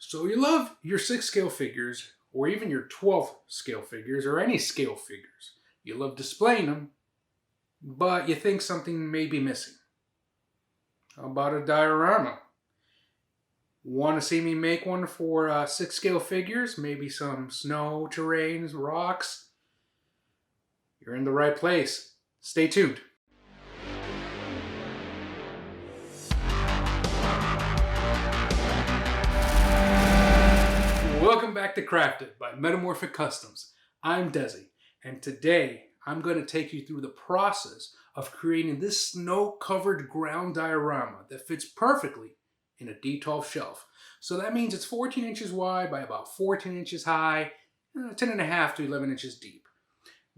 So you love your 6 scale figures, or even your 12 scale figures, or any scale figures. You love displaying them, but you think something may be missing. How about a diorama? Want to see me make one for 6 scale figures? Maybe some snow, terrains, rocks? You're in the right place. Stay tuned. Welcome back to Crafted by Metamorphic Customs. I'm Desi, and today I'm going to take you through the process of creating this snow-covered ground diorama that fits perfectly in a D12 shelf. So that means it's 14 inches wide by about 14 inches high, 10.5 to 11 inches deep.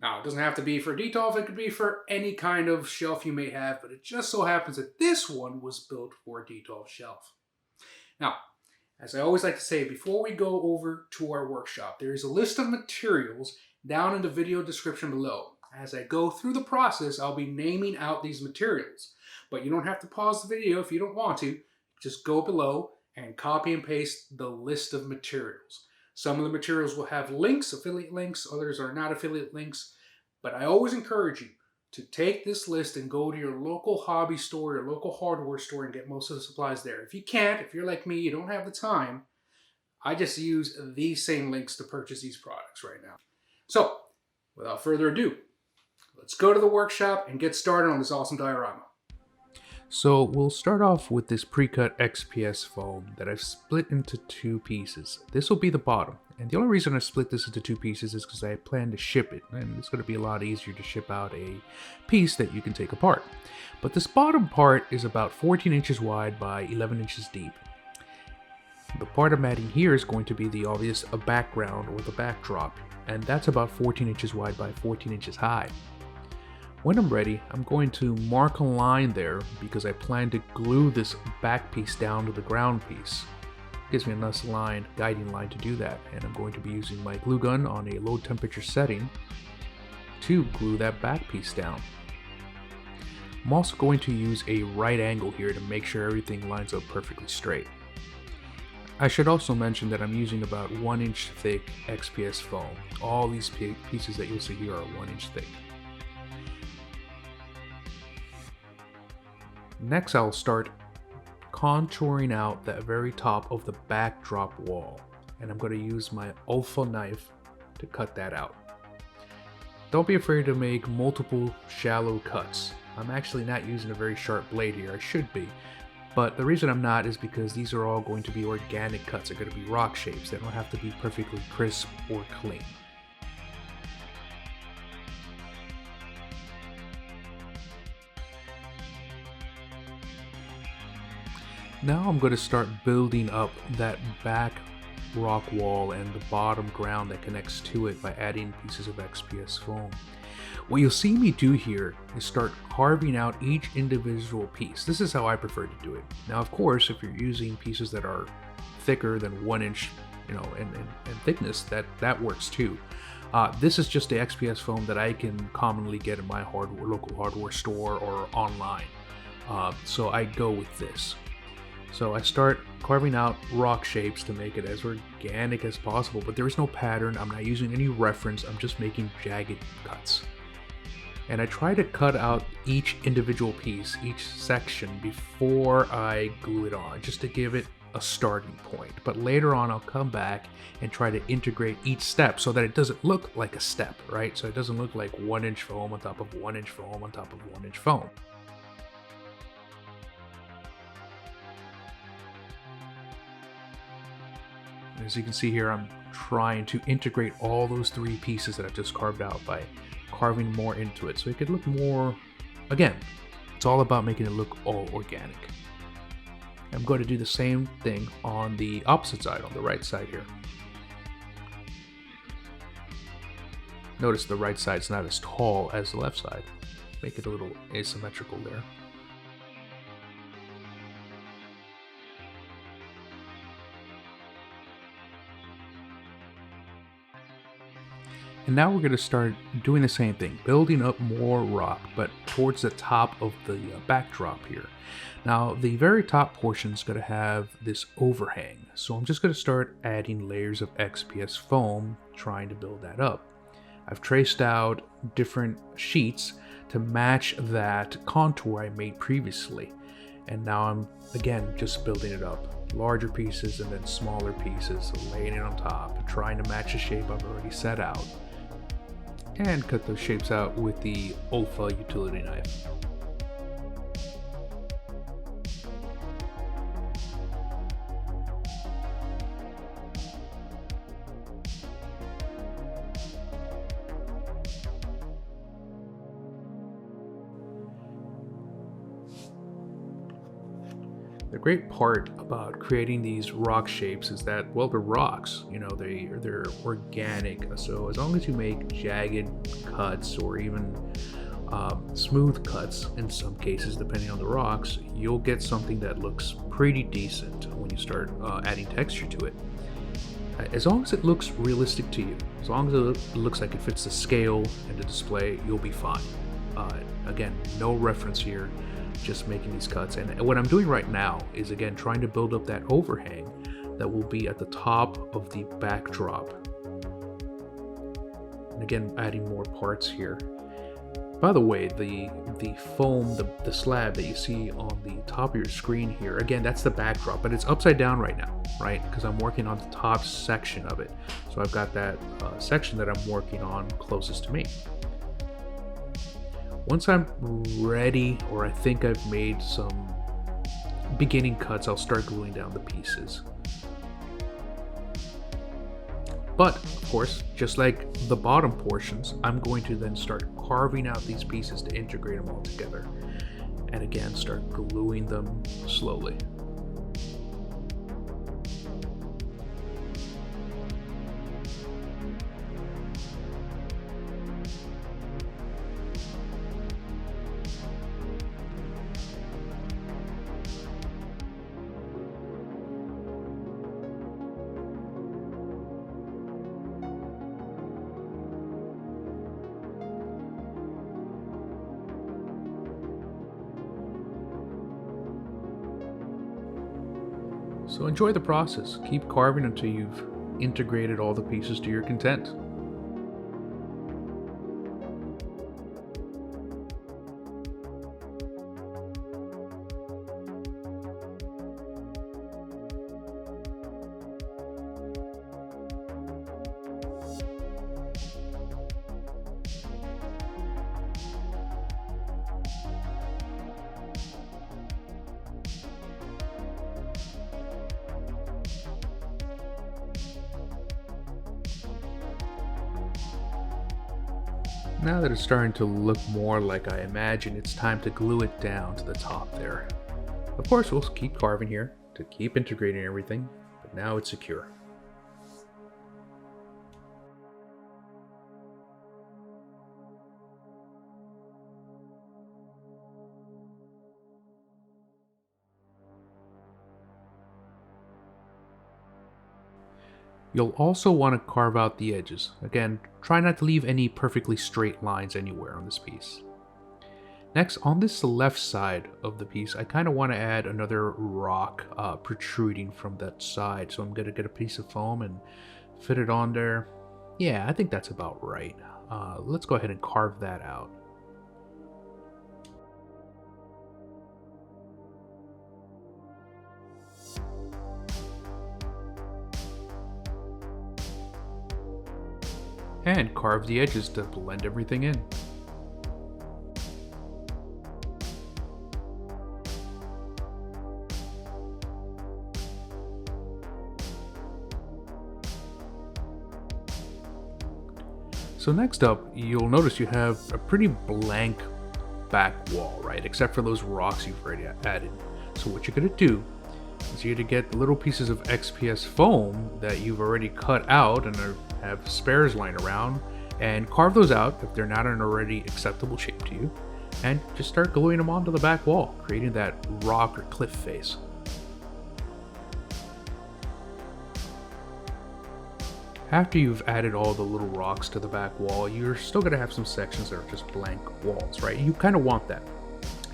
Now, it doesn't have to be for D12, it could be for any kind of shelf you may have, but it just so happens that this one was built for a D12 shelf. Now, as I always like to say, before we go over to our workshop, there is a list of materials down in the video description below. As I go through the process, I'll be naming out these materials. But you don't have to pause the video if you don't want to. Just go below and copy and paste the list of materials. Some of the materials will have links, affiliate links, others are not affiliate links. But I always encourage you to take this list and go to your local hobby store, your local hardware store, and get most of the supplies there. If you can't, if you're like me, you don't have the time, I just use these same links to purchase these products right now. So, without further ado, let's go to the workshop and get started on this awesome diorama. So we'll start off with this pre-cut XPS foam that I've split into 2 pieces. This will be the bottom, and the only reason I split this into 2 pieces is because I plan to ship it, and it's going to be a lot easier to ship out a piece that you can take apart. But this bottom part is about 14 inches wide by 11 inches deep. The part I'm adding here is going to be the obvious background or the backdrop, and that's about 14 inches wide by 14 inches high. When I'm ready, I'm going to mark a line there because I plan to glue this back piece down to the ground piece. It gives me a nice line, guiding line to do that, and I'm going to be using my glue gun on a low temperature setting to glue that back piece down. I'm also going to use a right angle here to make sure everything lines up perfectly straight. I should also mention that I'm using about 1 inch thick XPS foam. All these pieces that you'll see here are 1 inch thick. Next, I'll start contouring out that very top of the backdrop wall, and I'm going to use my alpha knife to cut that out. Don't be afraid to make multiple shallow cuts. I'm actually not using a very sharp blade here. I should be, but the reason I'm not is because these are all going to be organic cuts. They're going to be rock shapes. They don't have to be perfectly crisp or clean. Now I'm going to start building up that back rock wall and the bottom ground that connects to it by adding pieces of XPS foam. What you'll see me do here is start carving out each individual piece. This is how I prefer to do it. Now, of course, if you're using pieces that are thicker than 1 inch, in thickness, that works too. This is just the XPS foam that I can commonly get in my local hardware store or online. So I go with this. So I start carving out rock shapes to make it as organic as possible, but there is no pattern. I'm not using any reference. I'm just making jagged cuts. And I try to cut out each individual piece, each section, before I glue it on, just to give it a starting point. But later on, I'll come back and try to integrate each step so that it doesn't look like a step, right? So it doesn't look like 1 inch foam on top of 1 inch foam on top of 1 inch foam. As you can see here, I'm trying to integrate all those 3 pieces that I've just carved out by carving more into it so it could look more, again, it's all about making it look all organic. I'm going to do the same thing on the opposite side, on the right side here. Notice the right side's not as tall as the left side. Make it a little asymmetrical there. And now we're going to start doing the same thing, building up more rock, but towards the top of the backdrop here. Now, the very top portion is going to have this overhang, so I'm just going to start adding layers of XPS foam, trying to build that up. I've traced out different sheets to match that contour I made previously, and now I'm, again, just building it up. Larger pieces and then smaller pieces, laying it on top, trying to match the shape I've already set out. And cut those shapes out with the OFA utility knife. The great part about creating these rock shapes is that, well, they're rocks, you know, they're organic. So as long as you make jagged cuts or even smooth cuts in some cases, depending on the rocks, you'll get something that looks pretty decent when you start adding texture to it. As long as it looks realistic to you, as long as it looks like it fits the scale and the display, you'll be fine. Again, no reference here, just making these cuts. And what I'm doing right now is, again, trying to build up that overhang that will be at the top of the backdrop. And again, adding more parts here. By the way, the foam, the slab that you see on the top of your screen here, again, that's the backdrop, but it's upside down right now, right? Because I'm working on the top section of it. So I've got that section that I'm working on closest to me. Once I'm ready, or I think I've made some beginning cuts, I'll start gluing down the pieces. But, of course, just like the bottom portions, I'm going to then start carving out these pieces to integrate them all together. And again, start gluing them slowly. So enjoy the process. Keep carving until you've integrated all the pieces to your content. Now that it's starting to look more like I imagine, it's time to glue it down to the top there. Of course, we'll keep carving here to keep integrating everything, but now it's secure. You'll also want to carve out the edges. Again, try not to leave any perfectly straight lines anywhere on this piece. Next, on this left side of the piece, I kind of want to add another rock protruding from that side. So I'm going to get a piece of foam and fit it on there. Yeah, I think that's about right. Let's go ahead and carve that out. And carve the edges to blend everything in. So next up, you'll notice you have a pretty blank back wall, right? Except for those rocks you've already added. So what you're gonna do is you're gonna get the little pieces of XPS foam that you've already cut out and have spares lying around, and carve those out if they're not an already acceptable shape to you, and just start gluing them onto the back wall, creating that rock or cliff face. after you've added all the little rocks to the back wall, you're still going to have some sections that are just blank walls, right? You kind of want that.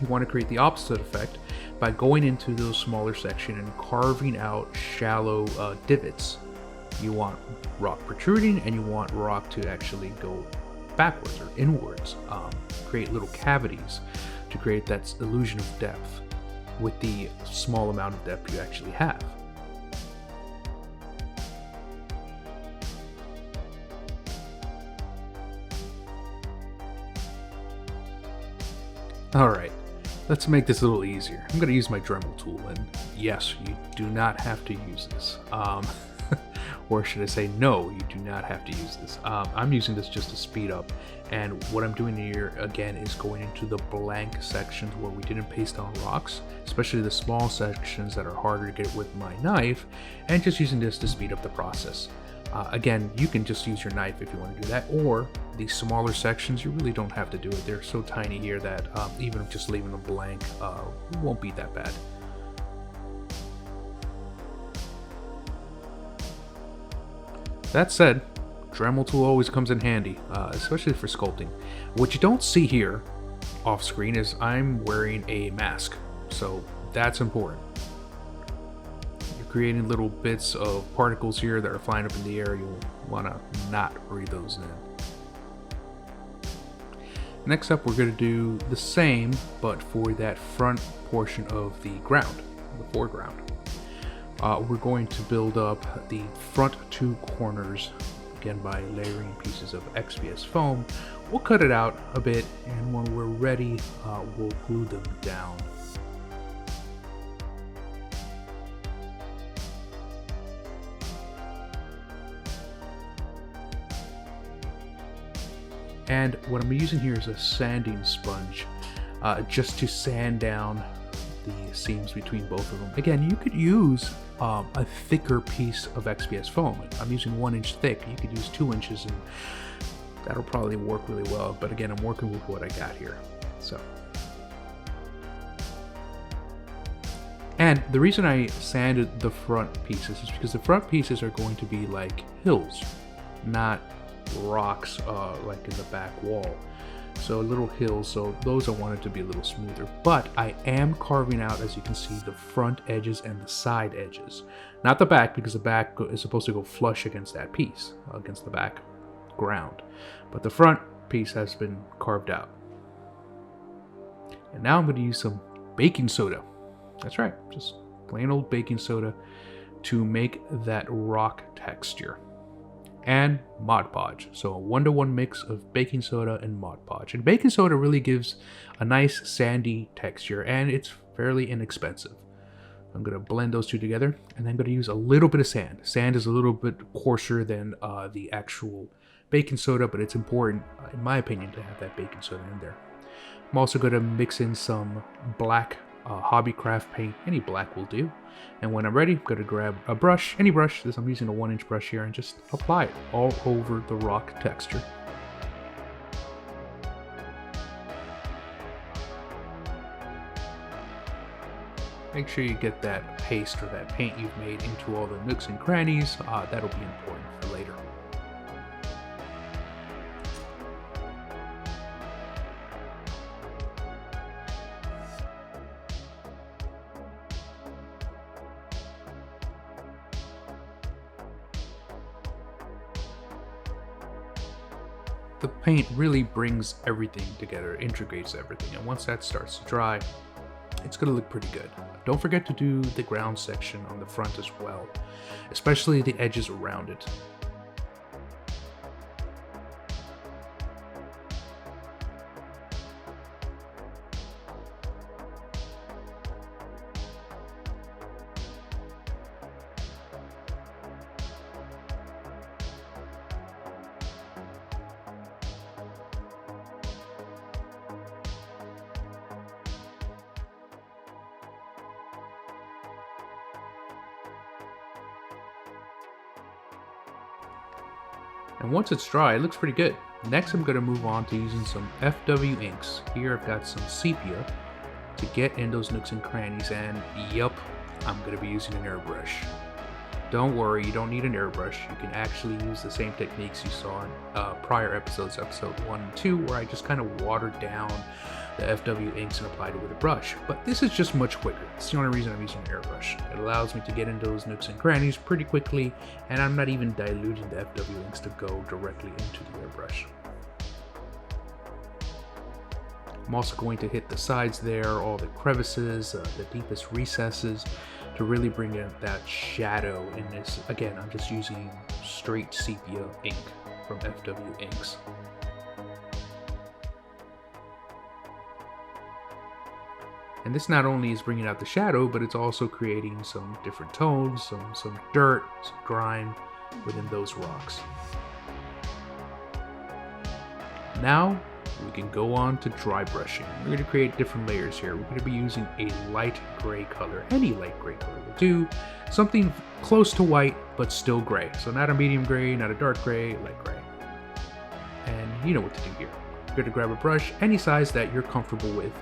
You want to create the opposite effect by going into those smaller sections and carving out shallow divots. You want rock protruding, and you want rock to actually go backwards or inwards, create little cavities to create that illusion of depth with the small amount of depth you actually have. Alright, let's make this a little easier. I'm going to use my Dremel tool, and yes, you do not have to use this. Or should I say, no, you do not have to use this. I'm using this just to speed up, and what I'm doing here, again, is going into the blank sections where we didn't paste on rocks, especially the small sections that are harder to get with my knife, and just using this to speed up the process. Again, you can just use your knife if you want to do that, or these smaller sections, you really don't have to do it. They're so tiny here that even just leaving them blank won't be that bad. That said, Dremel tool always comes in handy, especially for sculpting. What you don't see here off screen is I'm wearing a mask, so that's important. Creating little bits of particles here that are flying up in the air, you'll want to not breathe those in. Next up, we're going to do the same, but for that front portion of the ground, the foreground. We're going to build up the front two corners, again by layering pieces of XPS foam. We'll cut it out a bit, and when we're ready, we'll glue them down. And what I'm using here is a sanding sponge, just to sand down the seams between both of them. Again, you could use a thicker piece of XPS foam. I'm using 1 inch thick. You could use 2 inches, and that'll probably work really well. But again, I'm working with what I got here. And the reason I sanded the front pieces is because the front pieces are going to be like hills, not rocks like in the back wall. So little hills, so those I wanted to be a little smoother. But I am carving out, as you can see, the front edges and the side edges. Not the back, because the back is supposed to go flush against that piece, against the back ground. But the front piece has been carved out. And now I'm going to use some baking soda. That's right, just plain old baking soda to make that rock texture. And Mod Podge, so a 1-to-1 mix of baking soda and Mod Podge. And baking soda really gives a nice sandy texture, and it's fairly inexpensive. I'm going to blend those two together, and I'm going to use a little bit of sand. Sand is a little bit coarser than the actual baking soda, but it's important, in my opinion, to have that baking soda in there. I'm also going to mix in some black hobbycraft paint. Any black will do. And when I'm ready, I'm going to grab a brush, any brush. I'm using a 1-inch brush here, and just apply it all over the rock texture. Make sure you get that paste or that paint you've made into all the nooks and crannies. That'll be important for later. The paint really brings everything together, integrates everything, and once that starts to dry, it's going to look pretty good. Don't forget to do the ground section on the front as well, especially the edges around it. And once it's dry, it looks pretty good. Next, I'm going to move on to using some FW inks. Here I've got some sepia to get in those nooks and crannies, and yup, I'm going to be using an airbrush. Don't worry, you don't need an airbrush. You can actually use the same techniques you saw in prior episodes, episode 1 and 2, where I just kind of watered down the FW inks and applied it with a brush. But this is just much quicker. It's the only reason I'm using an airbrush. It allows me to get into those nooks and crannies pretty quickly, and I'm not even diluting the FW inks to go directly into the airbrush. I'm also going to hit the sides there, all the crevices, the deepest recesses, to really bring in that shadow in this. Again, I'm just using straight sepia ink from FW Inks. And this not only is bringing out the shadow, but it's also creating some different tones, some dirt, some grime within those rocks. Now we can go on to dry brushing. We're going to create different layers here. We're going to be using a light gray color. Any light gray color will do. Something close to white, but still gray. So not a medium gray, not a dark gray, light gray. And you know what to do here. You're going to grab a brush, any size that you're comfortable with.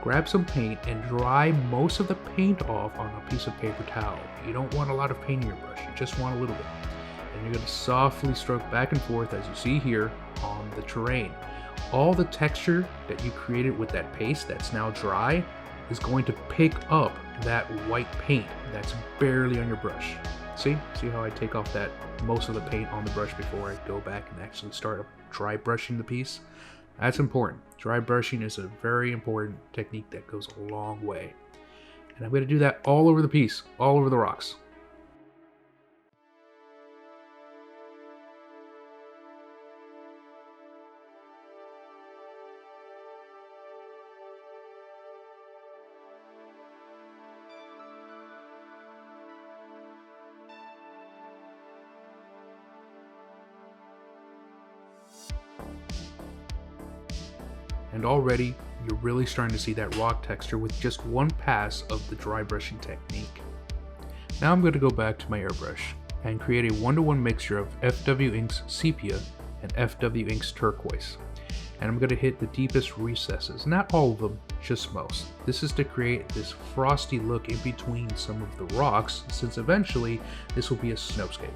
Grab some paint and dry most of the paint off on a piece of paper towel. You don't want a lot of paint in your brush. You just want a little bit. And you're going to softly stroke back and forth, as you see here, on the terrain. All the texture that you created with that paste that's now dry is going to pick up that white paint that's barely on your brush. See how I take off that most of the paint on the brush before I go back and actually start dry brushing the piece? That's important. Dry brushing is a very important technique that goes a long way. And I'm going to do that all over the piece, all over the rocks. And already you're really starting to see that rock texture with just one pass of the dry brushing technique. Now I'm going to go back to my airbrush and create a 1-to-1 mixture of FW Inks Sepia and FW Inks Turquoise. And I'm going to hit the deepest recesses, not all of them, just most. This is to create this frosty look in between some of the rocks, since eventually this will be a snowscape.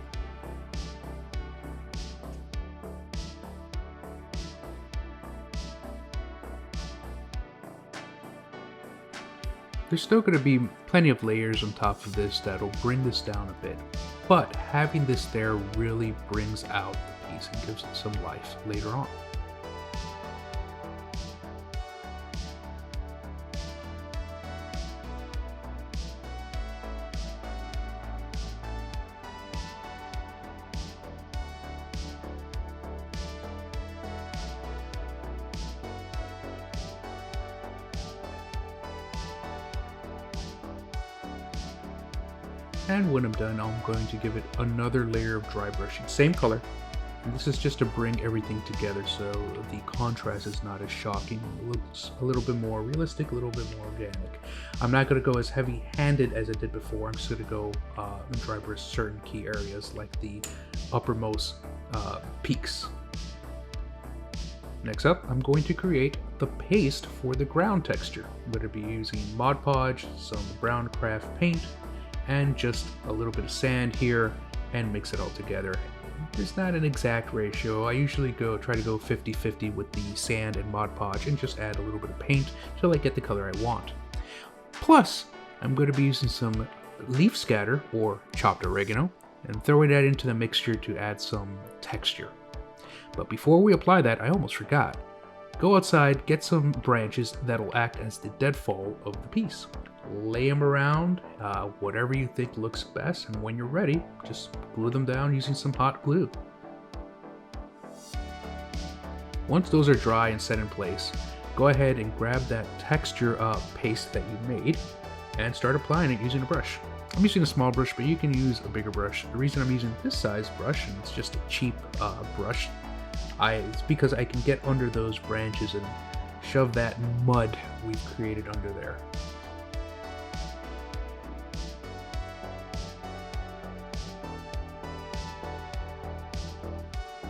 There's still going to be plenty of layers on top of this that'll bring this down a bit, but having this there really brings out the piece and gives it some life later on. And when I'm done, I'm going to give it another layer of dry brushing, same color. And this is just to bring everything together so the contrast is not as shocking. It looks a little bit more realistic, a little bit more organic. I'm not going to go as heavy-handed as I did before. I'm just going to go and dry brush certain key areas like the uppermost peaks. Next up, I'm going to create the paste for the ground texture. I'm going to be using Mod Podge, some brown craft paint, and just a little bit of sand here, and mix it all together. It's not an exact ratio. I usually try to go 50-50 with the sand and Mod Podge and just add a little bit of paint till I get the color I want. Plus, I'm going to be using some leaf scatter or chopped oregano and throwing that into the mixture to add some texture. But before we apply that, I almost forgot. Go outside, get some branches that'll act as the deadfall of the piece. Lay them around, whatever you think looks best, and when you're ready, just glue them down using some hot glue. Once those are dry and set in place, go ahead and grab that texture paste that you made and start applying it using a brush. I'm using a small brush, but you can use a bigger brush. The reason I'm using this size brush, and it's just a cheap brush, it's because I can get under those branches and shove that mud we've created under there.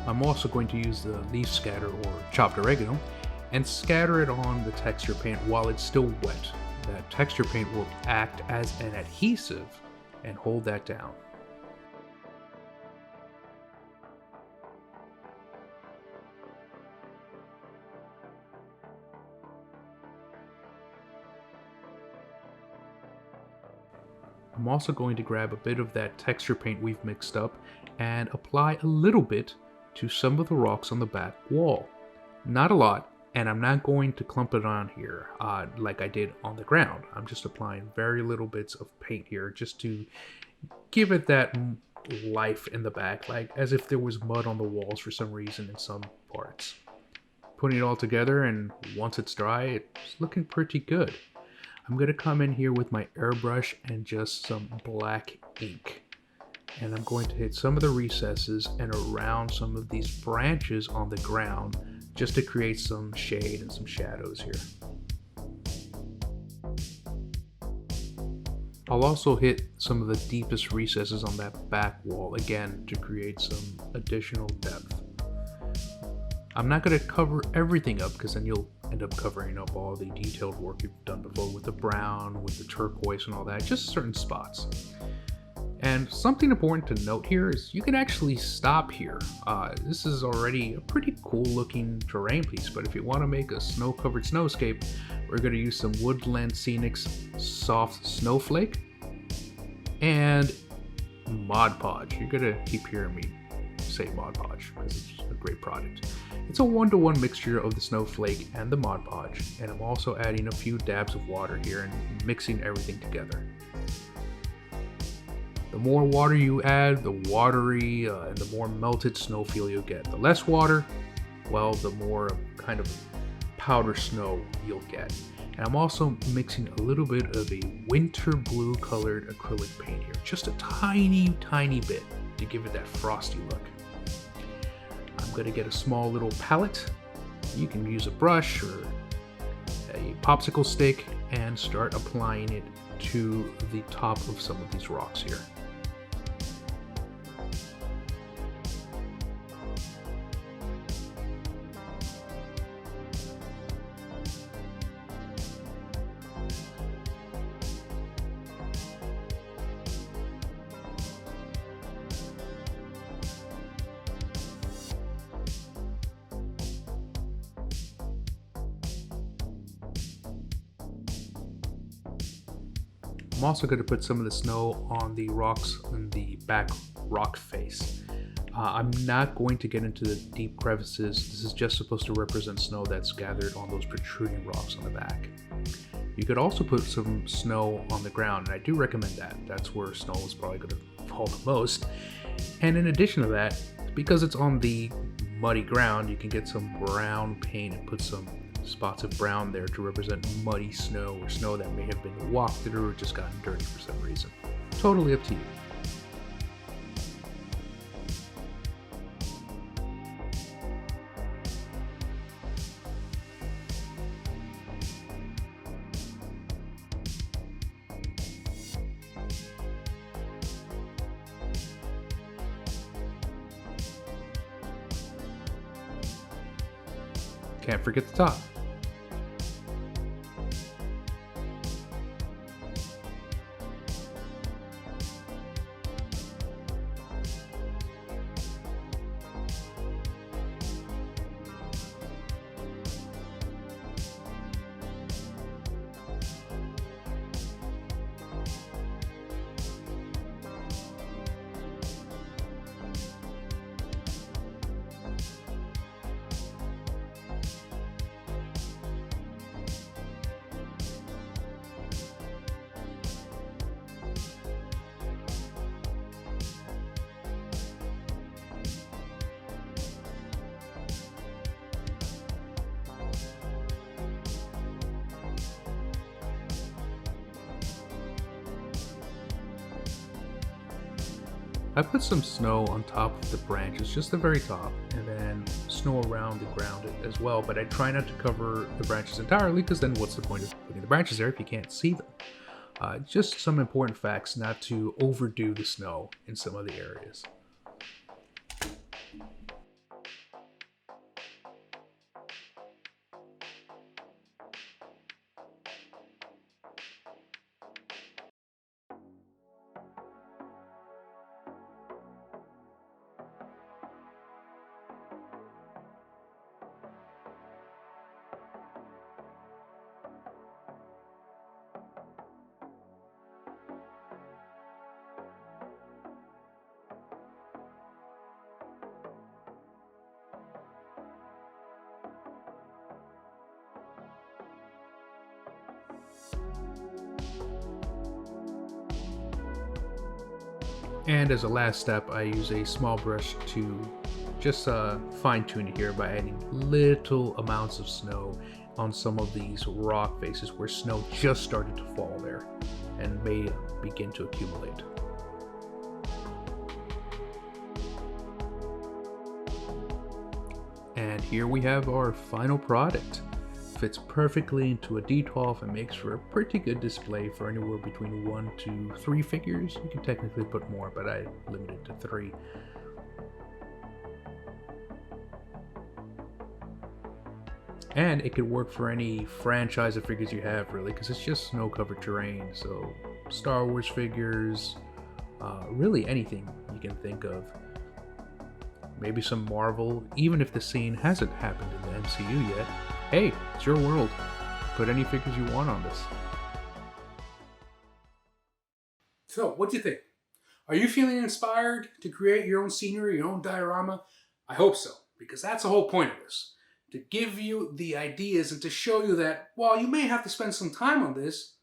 I'm also going to use the leaf scatter or chopped oregano and scatter it on the texture paint while it's still wet. That texture paint will act as an adhesive and hold that down. I'm also going to grab a bit of that texture paint we've mixed up and apply a little bit to some of the rocks on the back wall. Not a lot, and I'm not going to clump it on here like I did on the ground. I'm just applying very little bits of paint here just to give it that life in the back, like as if there was mud on the walls for some reason in some parts. Putting it all together, and once it's dry, it's looking pretty good. I'm going to come in here with my airbrush and just some black ink. And I'm going to hit some of the recesses and around some of these branches on the ground just to create some shade and some shadows here. I'll also hit some of the deepest recesses on that back wall again to create some additional depth. I'm not going to cover everything up because then you'll end up covering up all the detailed work you've done before with the brown, with the turquoise and all that, just certain spots. And something important to note here is you can actually stop here. This is already a pretty cool looking terrain piece, but if you want to make a snow covered snowscape, we're going to use some Woodland Scenics soft snowflake and Mod Podge. You're going to keep hearing me say Mod Podge because it's a great product. It's a 1-to-1 mixture of the snowflake and the Mod Podge, and I'm also adding a few dabs of water here and mixing everything together. The more water you add, the watery and the more melted snow feel you'll get. The less water, well, the more kind of powder snow you'll get. And I'm also mixing a little bit of a winter blue colored acrylic paint here. Just a tiny bit to give it that frosty look. I'm going to get a small little palette. You can use a brush or a popsicle stick and start applying it to the top of some of these rocks here. I'm also going to put some of the snow on the rocks in the back rock face. I'm not going to get into the deep crevices. This is just supposed to represent snow that's gathered on those protruding rocks on the back. You could also put some snow on the ground, and I do recommend that. That's where snow is probably going to fall the most. And in addition to that, because it's on the muddy ground, you can get some brown paint and put some spots of brown there to represent muddy snow or snow that may have been walked through or just gotten dirty for some reason. Totally up to you. Can't forget the top. I put some snow on top of the branches, just the very top, and then snow around the ground as well, but I try not to cover the branches entirely because then what's the point of putting the branches there if you can't see them? Just some important facts not to overdo the snow in some of the areas. And as a last step, I use a small brush to just fine tune it here by adding little amounts of snow on some of these rock faces where snow just started to fall there and may begin to accumulate. And here we have our final product. Fits perfectly into a D12 and makes for a pretty good display for anywhere between 1 to 3 figures. You can technically put more, but I limited it to 3. And it could work for any franchise of figures you have, really, because it's just snow-covered terrain. So Star Wars figures, really anything you can think of. Maybe some Marvel, even if the scene hasn't happened in the MCU yet. Hey, it's your world. Put any figures you want on this. So, what do you think? Are you feeling inspired to create your own scenery, your own diorama? I hope so, because that's the whole point of this. To give you the ideas and to show you that while you may have to spend some time on this,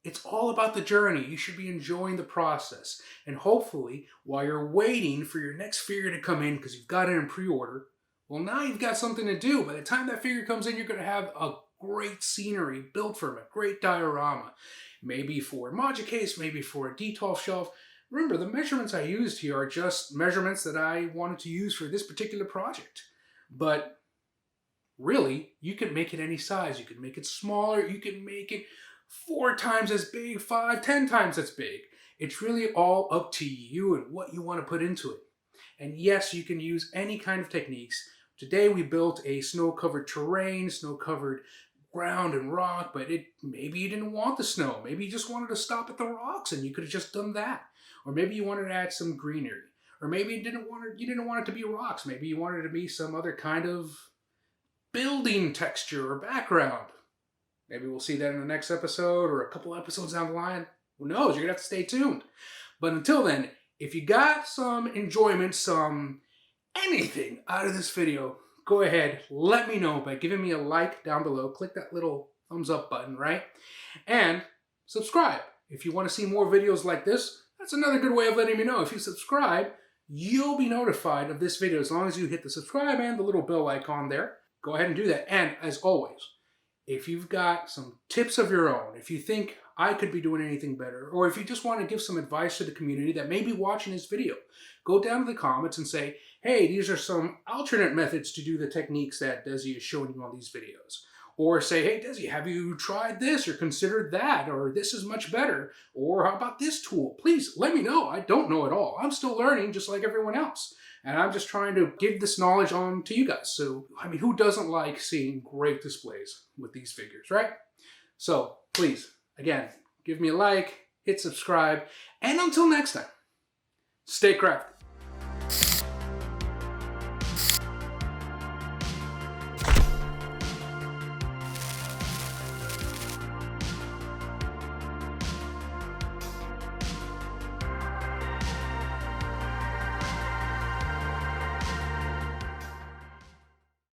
it's all about the journey. You should be enjoying the process. And hopefully, while you're waiting for your next figure to come in because you've got it in pre-order, well, now you've got something to do. By the time that figure comes in, you're going to have a great scenery built from it, great diorama. Maybe for a module case, maybe for a D12 shelf. Remember, the measurements I used here are just measurements that I wanted to use for this particular project. But really, you can make it any size. You can make it smaller. You can make it 4 times as big, 5, 10 times as big. It's really all up to you and what you want to put into it. And yes, you can use any kind of techniques. Today we built a snow-covered terrain, snow-covered ground and rock, but maybe you didn't want the snow. Maybe you just wanted to stop at the rocks and you could have just done that. Or maybe you wanted to add some greenery. Or maybe you didn't want it to be rocks. Maybe you wanted it to be some other kind of building texture or background. Maybe we'll see that in the next episode or a couple episodes down the line. Who knows? You're going to have to stay tuned. But until then, if you got some enjoyment, some anything out of this video, go ahead, let me know by giving me a like down below. Click that little thumbs up button, right? And subscribe. If you want to see more videos like this, that's another good way of letting me know. If you subscribe, you'll be notified of this video as long as you hit the subscribe and the little bell icon there. Go ahead and do that. And as always, if you've got some tips of your own, if you think I could be doing anything better, or if you just want to give some advice to the community that may be watching this video, go down to the comments and say, hey, these are some alternate methods to do the techniques that Desi is showing you on these videos. Or say, hey, Desi, have you tried this or considered that? Or this is much better. Or how about this tool? Please let me know. I don't know it all. I'm still learning just like everyone else. And I'm just trying to give this knowledge on to you guys. So, I mean, who doesn't like seeing great displays with these figures, right? So, please, again, give me a like, hit subscribe, and until next time, stay crafty.